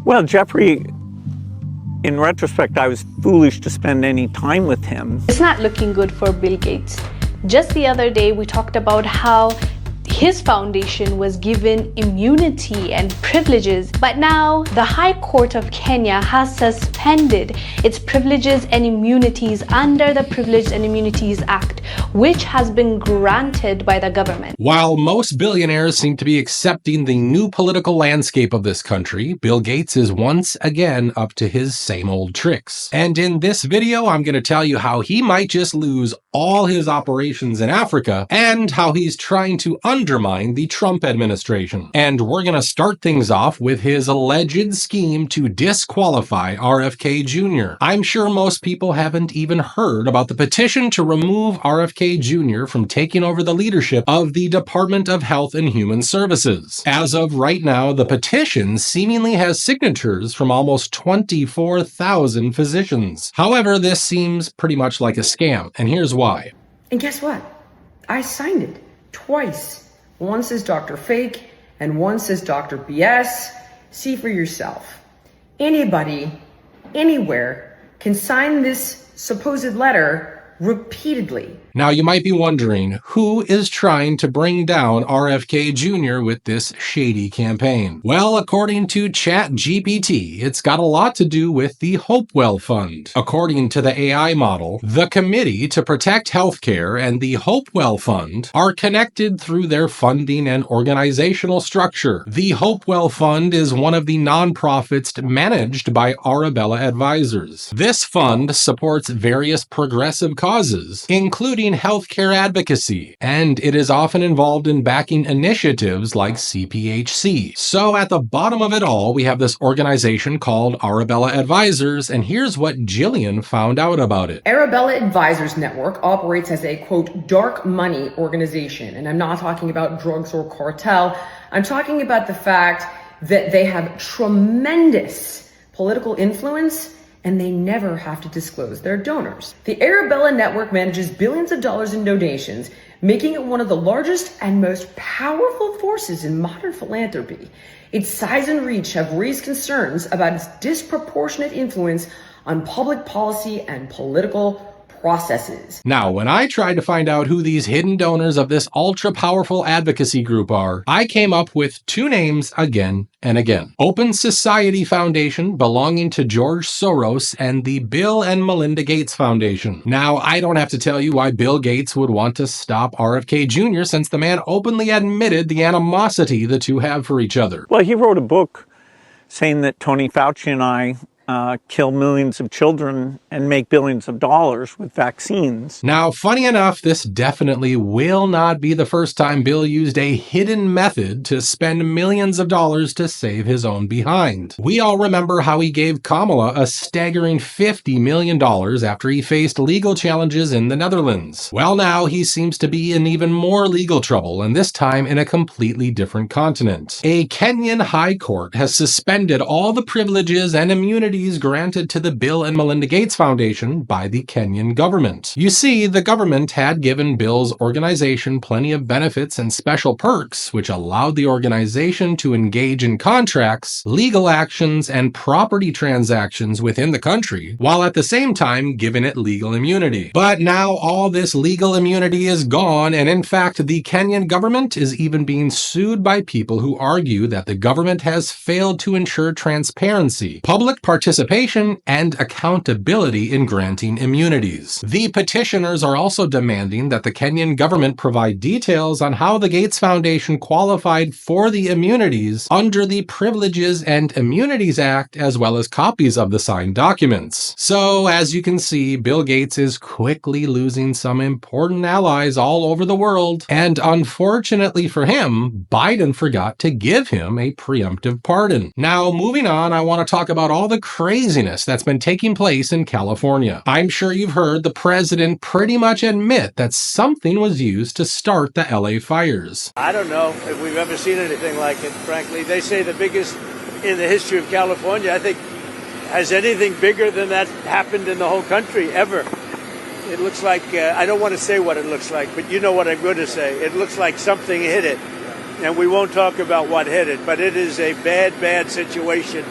Well, Jeffrey, in retrospect, I was foolish to spend any time with him. It's not looking good for Bill Gates. Just the other day, we talked about how his foundation was given immunity and privileges, but now the High Court of Kenya has suspended its privileges and immunities under the Privileges and Immunities Act, which has been granted by the government. While most billionaires seem to be accepting the new political landscape of this country, Bill Gates is once again up to his same old tricks. And in this video, I'm going to tell you how he might just lose all his operations in Africa and how he's trying to undermine the Trump administration. And we're going to start things off with his alleged scheme to disqualify RFK Jr. I'm sure most people haven't even heard about the petition to remove RFK Jr. from taking over the leadership of the Department of Health and Human Services. As of right now, the petition seemingly has signatures from almost 24,000 physicians. However, this seems pretty much like a scam, and here's why. And guess what? I signed it twice. One says Dr. Fake and one says Dr. BS. See for yourself. Anybody, anywhere, can sign this supposed letter repeatedly. Now, you might be wondering, who is trying to bring down RFK Jr. with this shady campaign? Well, according to ChatGPT, it's got a lot to do with the Hopewell Fund. According to the AI model, the Committee to Protect Healthcare and the Hopewell Fund are connected through their funding and organizational structure. The Hopewell Fund is one of the nonprofits managed by Arabella Advisors. This fund supports various progressive causes, including healthcare advocacy, and it is often involved in backing initiatives like CPHC. So at the bottom of it all, we have this organization called Arabella Advisors, and here's what Jillian found out about it. Arabella Advisors Network operates as a, quote, dark money organization, and I'm not talking about drugs or cartel. I'm talking about the fact that they have tremendous political influence and they never have to disclose their donors. The Arabella Network manages billions of dollars in donations, making it one of the largest and most powerful forces in modern philanthropy. Its size and reach have raised concerns about its disproportionate influence on public policy and political processes. Now, when I tried to find out who these hidden donors of this ultra-powerful advocacy group are, I came up with two names again and again. Open Society Foundation, belonging to George Soros, and the Bill and Melinda Gates Foundation. Now, I don't have to tell you why Bill Gates would want to stop RFK Jr. since the man openly admitted the animosity the two have for each other. Well, he wrote a book saying that Tony Fauci and I kill millions of children and make billions of dollars with vaccines. Now, funny enough, this definitely will not be the first time Bill used a hidden method to spend millions of dollars to save his own behind. We all remember how he gave Kamala a staggering $50 million after he faced legal challenges in the Netherlands. Well, now he seems to be in even more legal trouble, and this time in a completely different continent. A Kenyan high court has suspended all the privileges and immunities granted to the Bill and Melinda Gates Foundation by the Kenyan government. You see, the government had given Bill's organization plenty of benefits and special perks, which allowed the organization to engage in contracts, legal actions, and property transactions within the country, while at the same time giving it legal immunity. But now all this legal immunity is gone, and in fact, the Kenyan government is even being sued by people who argue that the government has failed to ensure transparency, public participation, and accountability in granting immunities. The petitioners are also demanding that the Kenyan government provide details on how the Gates Foundation qualified for the immunities under the Privileges and Immunities Act, as well as copies of the signed documents. So, as you can see, Bill Gates is quickly losing some important allies all over the world, and unfortunately for him, Biden forgot to give him a preemptive pardon. Now, moving on, I want to talk about all the craziness that's been taking place in California. I'm sure you've heard the president pretty much admit that something was used to start the LA fires. I don't know if we've ever seen anything like it, frankly. They say the biggest in the history of California. I think, has anything bigger than that happened in the whole country ever? It looks like, I don't want to say what it looks like, but you know what I'm going to say. It looks like something hit it. And we won't talk about what hit it, but it is a bad, bad situation.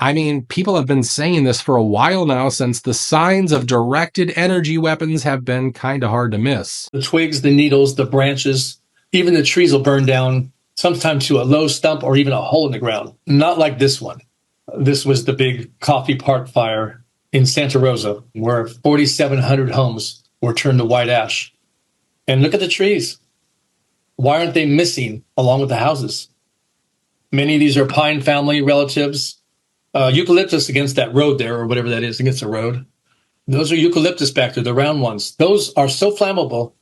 I mean, people have been saying this for a while now, since the signs of directed energy weapons have been kind of hard to miss. The twigs, the needles, the branches, even the trees will burn down, sometimes to a low stump or even a hole in the ground. Not like this one. This was the big Coffee Park fire in Santa Rosa, where 4,700 homes were turned to white ash. And look at the trees. Why aren't they missing along with the houses? Many of these are pine family relatives. Eucalyptus against that road there, or whatever that is, against the road. Those are eucalyptus back there, the round ones. Those are so flammable,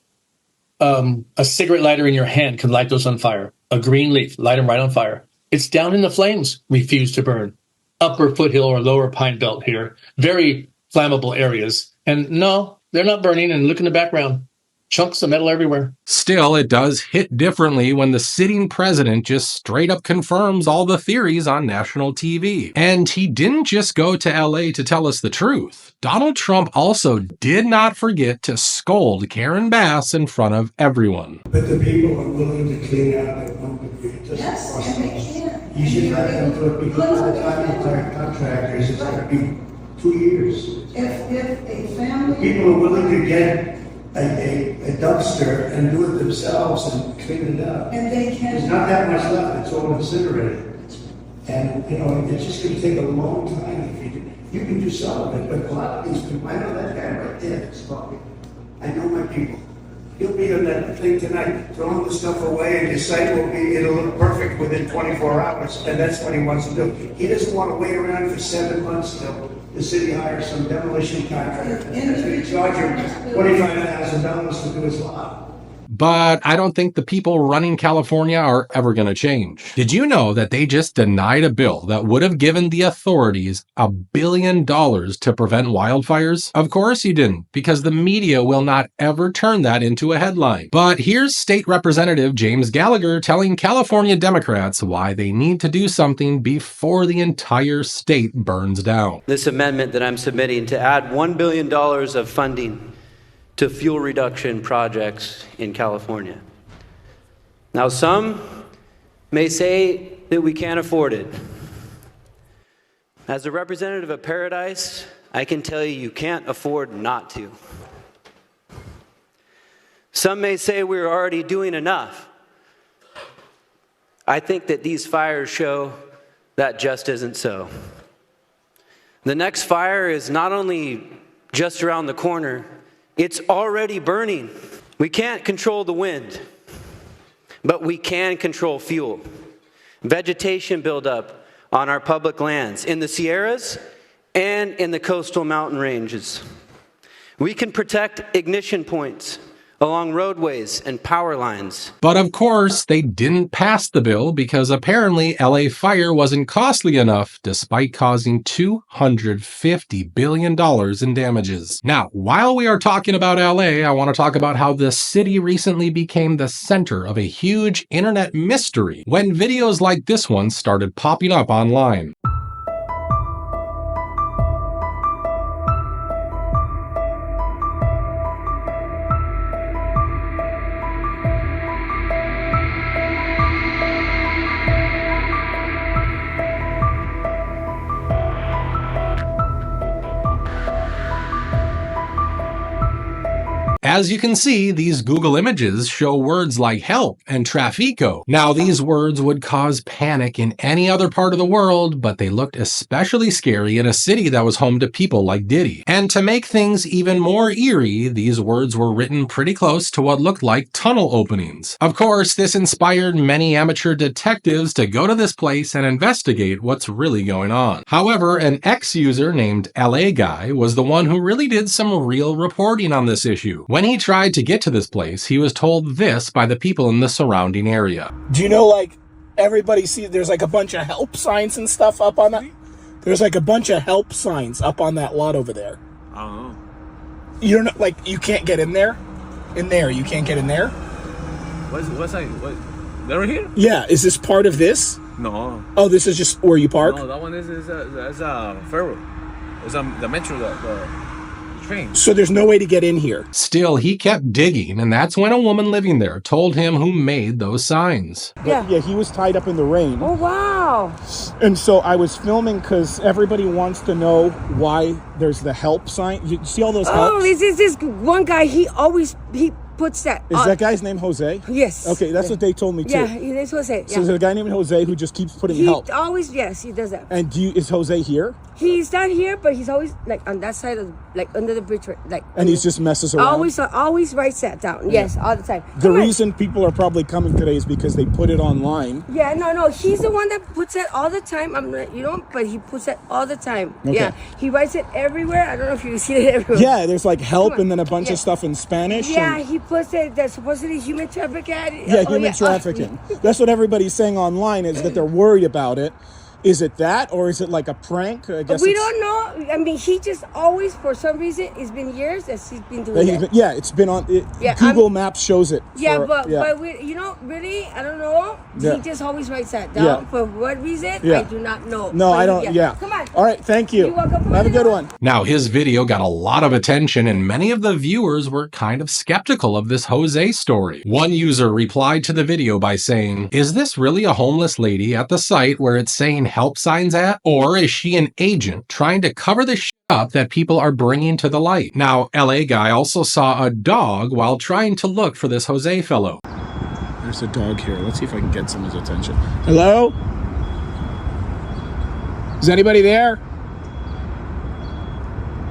a cigarette lighter in your hand can light those on fire. A green leaf, light them right on fire. It's down in the flames, refuse to burn. Upper foothill or lower pine belt here. Very flammable areas. And no, they're not burning. And look in the background. Chunks of metal everywhere. Still, it does hit differently when the sitting president just straight up confirms all the theories on national TV. And he didn't just go to LA to tell us the truth. Donald Trump also did not forget to scold Karen Bass in front of everyone. But the people are willing to clean out their own debris. Yes, and they can. You should let them do it because the time contractors, it's going to be 2 years. If a family... People are willing to get a dumpster and do it themselves and clean it up. And they can... There's not that much left. It's all incinerated. And, you know, it's just going to take a long time. If you can do some of it, but a lot of these people, I know that guy right there that's talking. I know my people. He'll be on that thing tonight, throwing the stuff away, and his site it'll look perfect within 24 hours, and that's what he wants to do. He doesn't want to wait around for 7 months till the city hires some demolition contractor. They charge him $25,000 to do his lot. But I don't think the people running California are ever going to change. Did you know that they just denied a bill that would have given the authorities $1 billion to prevent wildfires? Of course you didn't, because the media will not ever turn that into a headline. But here's State Representative James Gallagher telling California Democrats why they need to do something before the entire state burns down. This amendment that I'm submitting to add $1 billion of funding to fuel reduction projects in California. Now, some may say that we can't afford it. As a representative of Paradise, I can tell you, you can't afford not to. Some may say we're already doing enough. I think that these fires show that just isn't so. The next fire is not only just around the corner, it's already burning. We can't control the wind, but we can control fuel. Vegetation buildup on our public lands, in the Sierras and in the coastal mountain ranges. We can protect ignition points along roadways and power lines. But of course, they didn't pass the bill because apparently LA Fire wasn't costly enough, despite causing $250 billion in damages. Now, while we are talking about LA, I want to talk about how the city recently became the center of a huge internet mystery when videos like this one started popping up online. As you can see, these Google images show words like help and trafico. Now, these words would cause panic in any other part of the world, but they looked especially scary in a city that was home to people like Diddy. And to make things even more eerie, these words were written pretty close to what looked like tunnel openings. Of course, this inspired many amateur detectives to go to this place and investigate what's really going on. However, an ex-user named LA Guy was the one who really did some real reporting on this issue. When he tried to get to this place, he was told this by the people in the surrounding area. Do you know, like, everybody sees there's like a bunch of help signs and stuff up on that? There's like a bunch of help signs up on that lot over there. I don't know. You're not, like, you can't get in there? In there, you can't get in there? What's that? What? They're here? Yeah, is this part of this? No. Oh, this is just where you park? No, that one is a ferry. It's the metro, the train. So there's no way to get in here. Still, he kept digging, and that's when a woman living there told him who made those signs. Yeah, he was tied up in the rain. Oh, wow. No. And so I was filming because everybody wants to know why there's the help sign. You see all those helps? Oh, this one guy. He puts that. Is that guy's name Jose? Yes. Okay, that's what they told me too. Yeah, that's Jose. Yeah. So there's a guy named Jose who just keeps putting help. Yes, he does that. And is Jose here? He's not here, but he's always like on that side of under the bridge, like. And he's just messes around. Always writes that down. Yeah. Yes, all the time. The reason people are probably coming today is because they put it online. Yeah, no, he's the one that puts it all the time. I'm not, but he puts it all the time. Okay. Yeah, he writes it everywhere. I don't know if you see it everywhere. Yeah, there's like help and then a bunch of stuff in Spanish. Yeah, he puts it. There's supposedly human trafficking. Yeah, human trafficking. That's what everybody's saying online is that they're worried about it. Is it that, or is it like a prank? I guess we don't know. I mean, he just always, for some reason, it's been years that he's been doing it. It's been on. Google Maps shows it. But really, I don't know. Yeah. He just always writes that down. Yeah. For what reason? Yeah. I do not know. No, I don't. Yeah. Come on. All right. Thank you. You're welcome. Have a good one. Now, his video got a lot of attention, and many of the viewers were kind of skeptical of this Jose story. One user replied to the video by saying, "Is this really a homeless lady at the site where it's saying help signs at? Or is she an agent trying to cover the shit up that people are bringing to the light?" Now, LA guy also saw a dog while trying to look for this Jose fellow. There's a dog here. Let's see if I can get some of his attention. Hello? Is anybody there?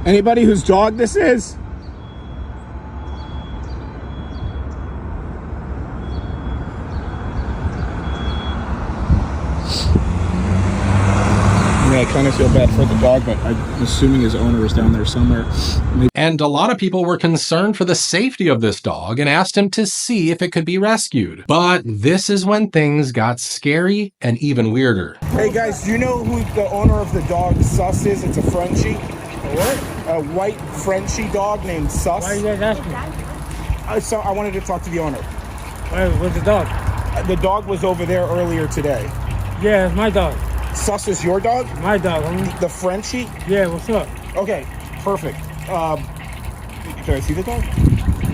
Anybody whose dog this is? I kind of feel bad for the dog, but I'm assuming his owner is down there somewhere. And a lot of people were concerned for the safety of this dog and asked him to see if it could be rescued. But this is when things got scary and even weirder. Hey guys, do you know who the owner of the dog Sus is? It's a Frenchie. What? A white Frenchie dog named Sus. Why are you guys asking? I wanted to talk to the owner. Where's the dog? The dog was over there earlier today. Yeah, it's my dog. Sus is your dog? My dog, homie. The Frenchie? Yeah, what's up? Okay, perfect. Can I see the dog?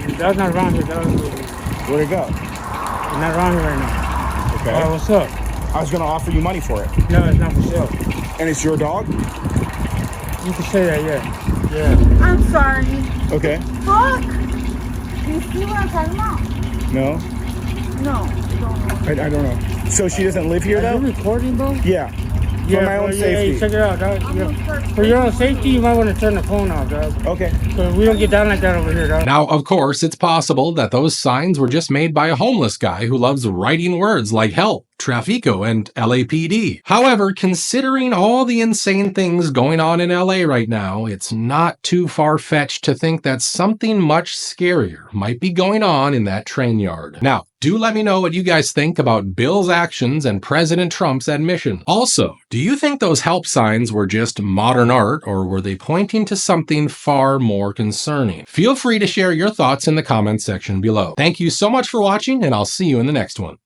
The dog's not around here, dog. Where'd it go? It's not around here right now. Okay. All right, what's up? I was gonna offer you money for it. No, it's not for sale. And it's your dog? You can say that, yeah. Yeah. I'm sorry. Okay. Fuck! You see what I'm talking about? No? No, I don't know. I don't know. So she doesn't live here, though? Are you recording, bro? Yeah. For my own safety. Yeah, check it out, dog. For your own safety, you might want to turn the phone off, dog. Okay. So we don't get down like that over here, dog. Now, of course, it's possible that those signs were just made by a homeless guy who loves writing words like help, Trafico, and LAPD. However, considering all the insane things going on in LA right now, it's not too far-fetched to think that something much scarier might be going on in that train yard. Now, do let me know what you guys think about Bill's actions and President Trump's admission. Also, do you think those help signs were just modern art, or were they pointing to something far more concerning? Feel free to share your thoughts in the comments section below. Thank you so much for watching, and I'll see you in the next one.